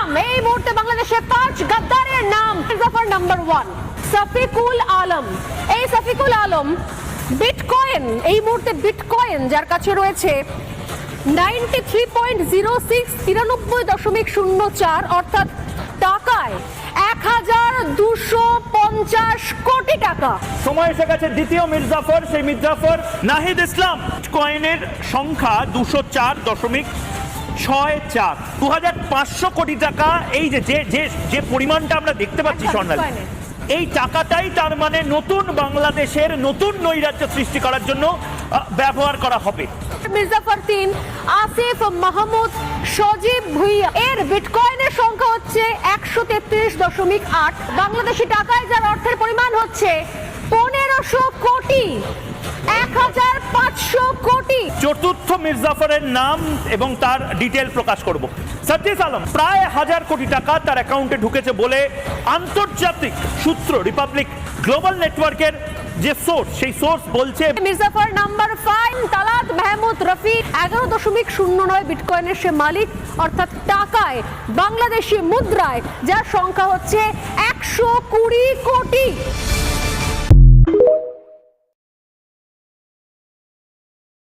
নাম এই মুহূর্তে বাংলাদেশে 5 গাদ্দারের নাম। মির্জাফর নাম্বার 1 সাফিকুল আলম। এই সাফিকুল আলম বিটকয়েন, এই মুহূর্তে বিটকয়েন যার কাছে রয়েছে 93.06 93.04 অর্থাৎ টাকায় 1250 কোটি টাকা। সময় এসে গেছে দ্বিতীয় মির্জাফর, সেই মির্জাফর নাহিদ ইসলাম। কয়েনের সংখ্যা 204.64, 2500 কোটি টাকা। এই যে যে যে পরিমাণটা আমরা দেখতে পাচ্ছি স্বর্ণালী, এই টাকাটাই তার মানে নতুন বাংলাদেশের নতুন নৈরাজ্য সৃষ্টি করার জন্য ব্যবহার করা হবে। মির্জাফর 3 আসিফ মাহমুদ সজীব ভুইয়া, এর বিটকয়েনের সংখ্যা হচ্ছে 133.8 বাংলাদেশি টাকায়, যার অর্থের পরিমাণ হচ্ছে 1500 কোটি, 1500 কোটি। চতুর্থ মির্জাফরের নাম এবং তার ডিটেল প্রকাশ করব। সাজ্জিদ আলম প্রায় 1000 কোটি টাকা তার অ্যাকাউন্টে ঢুকেছে বলে আন্তর্জাতিক সূত্র রিপাবলিক গ্লোবাল নেটওয়ার্কের যে সোর্স, সেই সোর্স বলছে। মির্জাফর নাম্বার 5 তালাত মাহমুদ রফি 11.09 বিটকয়েনের সে মালিক, অর্থাৎ টাকায় বাংলাদেশি মুদ্রায় যার সংখ্যা হচ্ছে 120 কোটি।